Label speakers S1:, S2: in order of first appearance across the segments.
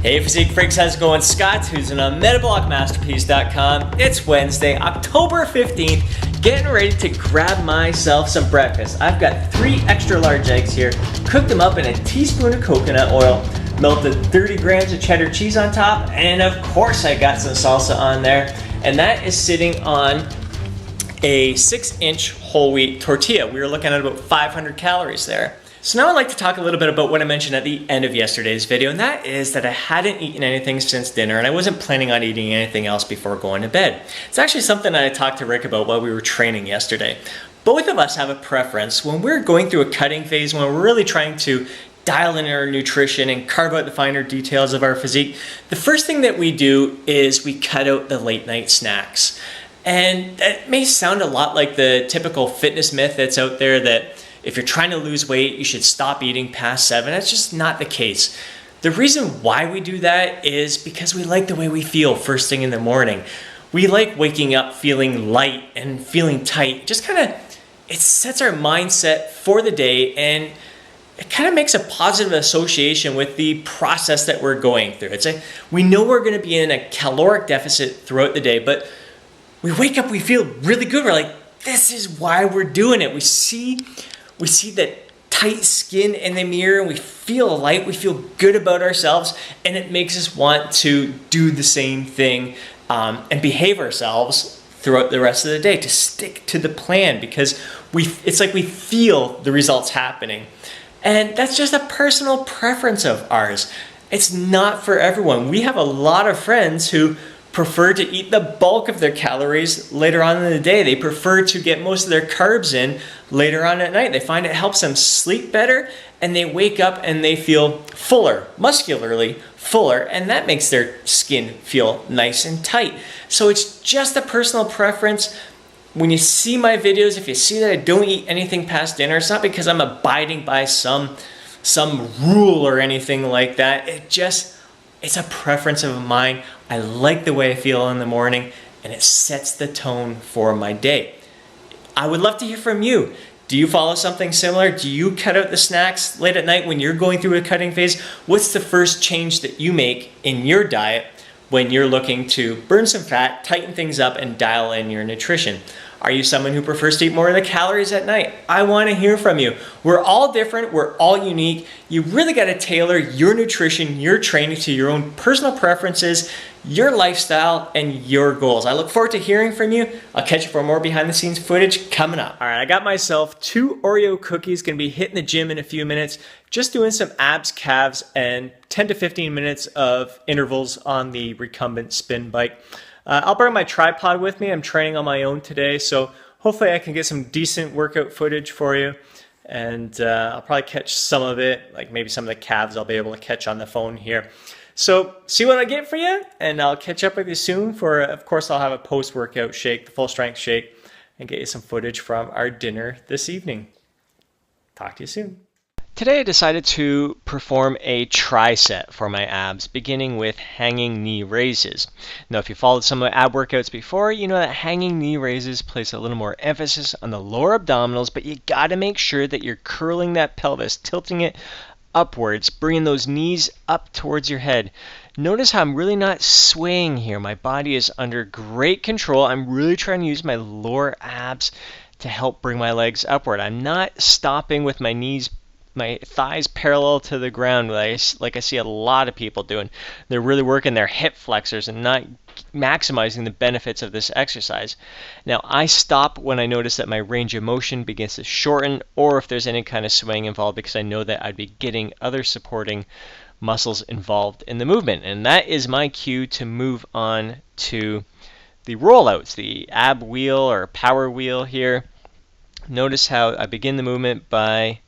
S1: Hey Physique Freaks, how's it going? Scott, who's an metabolic-masterpiece.com. It's Wednesday, October 15th, getting ready to grab myself some breakfast. I've got 3 extra large eggs here, cooked them up in a teaspoon of coconut oil, melted 30 grams of cheddar cheese on top, and of course I got some salsa on there. And that is sitting on a 6-inch whole wheat tortilla. We were looking at about 500 calories there. So now I'd like to talk a little bit about what I mentioned at the end of yesterday's video, and that is that I hadn't eaten anything since dinner and I wasn't planning on eating anything else before going to bed. It's actually something that I talked to Rick about while we were training yesterday. Both of us have a preference when we're going through a cutting phase, when we're really trying to dial in our nutrition and carve out the finer details of our physique. The first thing that we do is we cut out the late night snacks. And that may sound a lot like the typical fitness myth that's out there that if you're trying to lose weight, you should stop eating past 7. That's just not the case. The reason why we do that is because we like the way we feel first thing in the morning. We like waking up feeling light and feeling tight. Just it sets our mindset for the day, and it kind of makes a positive association with the process that we're going through. We know we're going to be in a caloric deficit throughout the day, but we wake up, we feel really good. We're like, this is why we're doing it. We see that tight skin in the mirror and we feel light, we feel good about ourselves, and it makes us want to do the same thing and behave ourselves throughout the rest of the day, to stick to the plan, because it's like we feel the results happening. And that's just a personal preference of ours. It's not for everyone. We have a lot of friends who prefer to eat the bulk of their calories later on in the day. They prefer to get most of their carbs in later on at night. They find it helps them sleep better, and they wake up and they feel fuller, muscularly fuller, and that makes their skin feel nice and tight. So it's just a personal preference. When you see my videos, if you see that I don't eat anything past dinner, it's not because I'm abiding by some rule or anything like that. It's a preference of mine. I like the way I feel in the morning, and it sets the tone for my day. I would love to hear from you. Do you follow something similar? Do you cut out the snacks late at night when you're going through a cutting phase? What's the first change that you make in your diet when you're looking to burn some fat, tighten things up, and dial in your nutrition? Are you someone who prefers to eat more of the calories at night? I want to hear from you. We're all different. We're all unique. You really got to tailor your nutrition, your training to your own personal preferences, your lifestyle, and your goals. I look forward to hearing from you. I'll catch you for more behind the scenes footage coming up. All right, I got myself 2 Oreo cookies. Going to be hitting the gym in a few minutes. Just doing some abs, calves, and 10 to 15 minutes of intervals on the recumbent spin bike. I'll bring my tripod with me. I'm training on my own today, so hopefully I can get some decent workout footage for you. And I'll probably catch some of it, like maybe some of the calves I'll be able to catch on the phone here. So see what I get for you, and I'll catch up with you soon for, of course, I'll have a post-workout shake, the full strength shake, and get you some footage from our dinner this evening. Talk to you soon. Today I decided to perform a tricep for my abs, beginning with hanging knee raises. Now, if you followed some of my ab workouts before, you know that hanging knee raises place a little more emphasis on the lower abdominals, but you got to make sure that you're curling that pelvis, tilting it upwards, bringing those knees up towards your head. Notice how I'm really not swaying here. My body is under great control. I'm really trying to use my lower abs to help bring my legs upward. I'm not stopping with my thighs parallel to the ground like I see a lot of people doing. They're really working their hip flexors and not maximizing the benefits of this exercise. Now, I stop when I notice that my range of motion begins to shorten, or if there's any kind of swaying involved, because I know that I'd be getting other supporting muscles involved in the movement. And that is my cue to move on to the rollouts, the ab wheel or power wheel here. Notice how I begin the movement by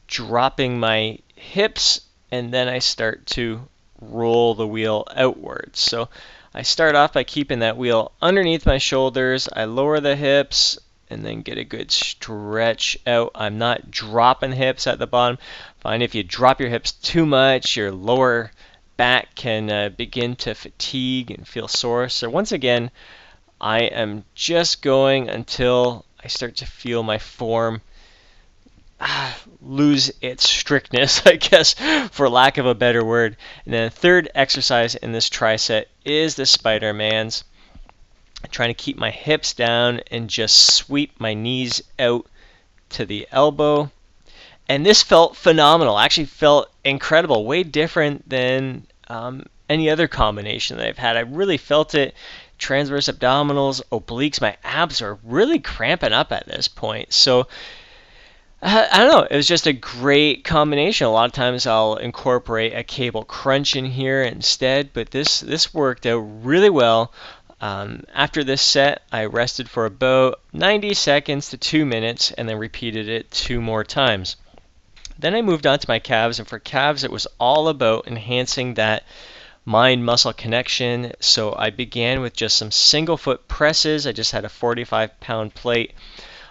S1: dropping my hips, and then I start to roll the wheel outwards. So I start off by keeping that wheel underneath my shoulders. I lower the hips and then get a good stretch out. I'm not dropping hips at the bottom. Find if you drop your hips too much, your lower back can begin to fatigue and feel sore. So once again, I am just going until I start to feel my form lose its strictness, I guess, for lack of a better word. And then the third exercise in this tri-set is the Spider-Man's. Trying to keep my hips down and just sweep my knees out to the elbow. And this felt phenomenal. Actually felt incredible. Way different than any other combination that I've had. I really felt it. Transverse abdominals, obliques, my abs are really cramping up at this point. So I don't know, it was just a great combination. A lot of times I'll incorporate a cable crunch in here instead, but this worked out really well. After this set, I rested for about 90 seconds to 2 minutes and then repeated it 2 more times. Then I moved on to my calves, and for calves it was all about enhancing that mind-muscle connection. So I began with just some single foot presses. I just had a 45-pound plate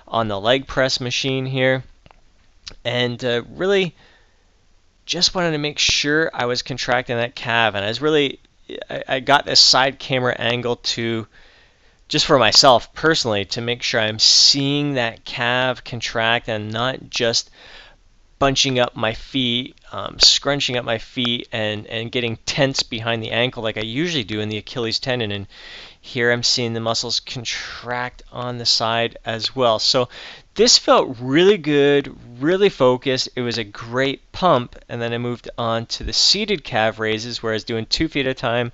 S1: on the leg press machine here, and really just wanted to make sure I was contracting that calf. And I got this side camera angle to, just for myself personally, to make sure I'm seeing that calf contract and not just bunching up my feet, scrunching up my feet and getting tense behind the ankle like I usually do in the Achilles tendon. And here I'm seeing the muscles contract on the side as well. So this felt really good, really focused. It was a great pump. And then I moved on to the seated calf raises where I was doing 2 feet at a time.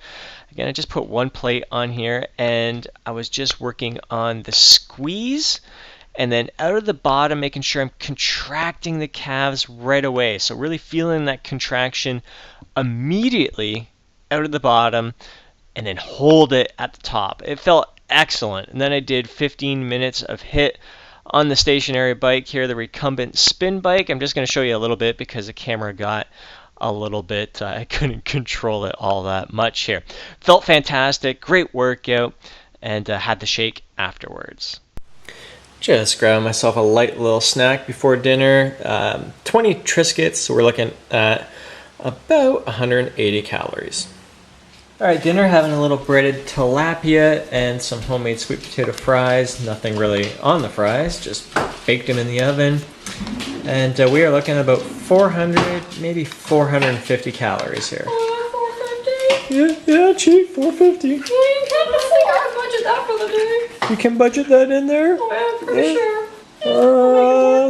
S1: Again, I just put one plate on here and I was just working on the squeeze and then out of the bottom, making sure I'm contracting the calves right away. So really feeling that contraction immediately out of the bottom and then hold it at the top. It felt excellent. And then I did 15 minutes of HIIT on the stationary bike here, the recumbent spin bike. I'm just going to show you a little bit because the camera got a little bit, I couldn't control it all that much here. Felt fantastic, great workout, and had the shake afterwards. Just grabbing myself a light little snack before dinner. 20 Triscuits, so we're looking at about 180 calories. All right, dinner, having a little breaded tilapia and some homemade sweet potato fries. Nothing really on the fries, just baked them in the oven. And we are looking at about 400, maybe 450 calories here. 450? Yeah, cheap, 450.
S2: Yeah, you can. I think I can budget that for the day.
S1: You can budget that in there?
S2: Oh, yeah, pretty sure.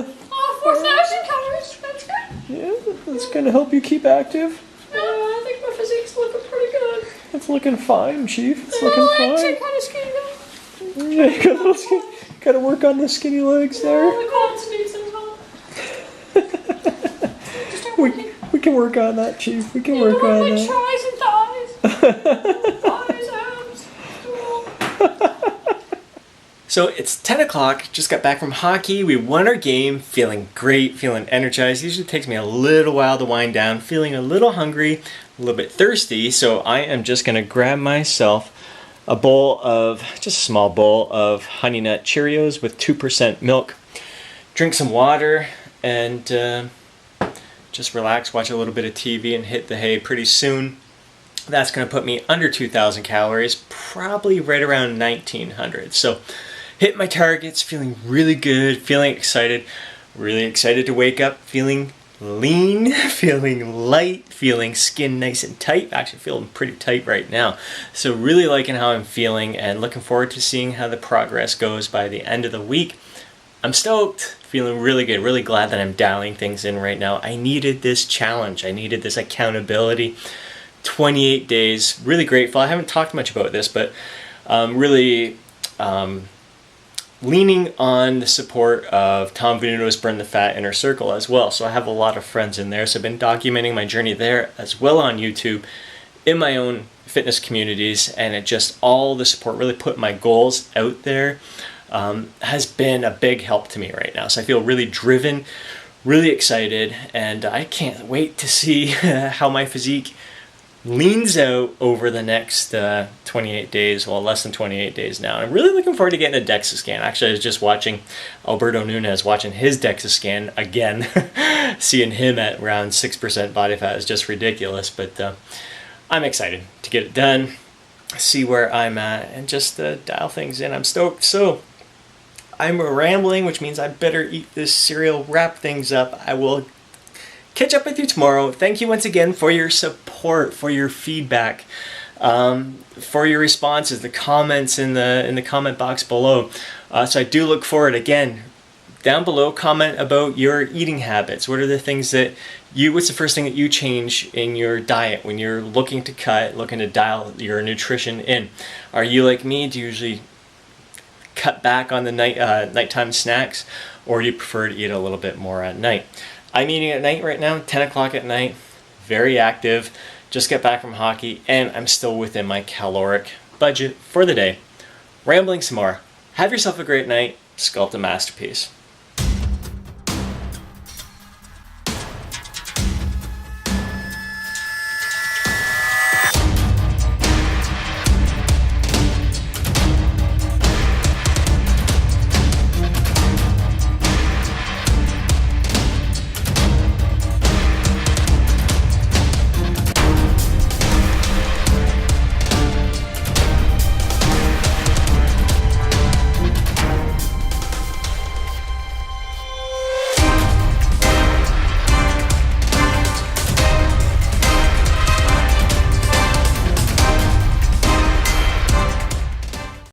S2: 4,000 calories. That's good.
S1: Yeah, that's going to help you keep active.
S2: Yeah, I think my physique's looking pretty good.
S1: It's looking fine, Chief. It's looking fine.
S2: Legs are kind of skinny though.
S1: Yeah, you got a little skinny. Got to work on the skinny legs there.
S2: The quads need some help. Just start working.
S1: We can work on that, Chief. We can
S2: You
S1: work
S2: know,
S1: on
S2: like
S1: that.
S2: tries and thighs. Thighs, abs.
S1: So it's 10 o'clock, just got back from hockey. We won our game, feeling great, feeling energized. Usually takes me a little while to wind down, feeling a little hungry, a little bit thirsty. So I am just gonna grab myself a just a small bowl of Honey Nut Cheerios with 2% milk, drink some water, and just relax, watch a little bit of TV and hit the hay pretty soon. That's gonna put me under 2,000 calories, probably right around 1,900. So hit my targets, feeling really good, feeling excited, really excited to wake up, feeling lean, feeling light, feeling skin nice and tight. Actually feeling pretty tight right now. So really liking how I'm feeling and looking forward to seeing how the progress goes by the end of the week. I'm stoked, feeling really good, really glad that I'm dialing things in right now. I needed this challenge, I needed this accountability. 28 days, really grateful. I haven't talked much about this, but really leaning on the support of Tom Venuto's Burn the Fat Inner Circle as well. So I have a lot of friends in there, so I've been documenting my journey there as well on YouTube, in my own fitness communities, and it just, all the support, really put my goals out there, has been a big help to me right now. So I feel really driven, really excited, and I can't wait to see how my physique leans out over the next 28 days, well, less than 28 days now. I'm really looking forward to getting a DEXA scan. Actually, I was just watching Alberto Nunez, watching his DEXA scan again. Seeing him at around 6% body fat is just ridiculous, but I'm excited to get it done, see where I'm at, and just dial things in. I'm stoked. So I'm rambling, which means I better eat this cereal, wrap things up. I will catch up with you tomorrow. Thank you once again for your support, for your feedback, for your responses, the comments in the comment box below. So I do look forward. Again, down below, comment about your eating habits. What are the things that what's the first thing that you change in your diet when you're looking to cut, looking to dial your nutrition in? Are you like me? Do you usually cut back on the nighttime snacks, or do you prefer to eat a little bit more at night? I'm eating at night right now, 10 o'clock at night, very active, just got back from hockey, and I'm still within my caloric budget for the day. Rambling some more. Have yourself a great night. Sculpt a masterpiece.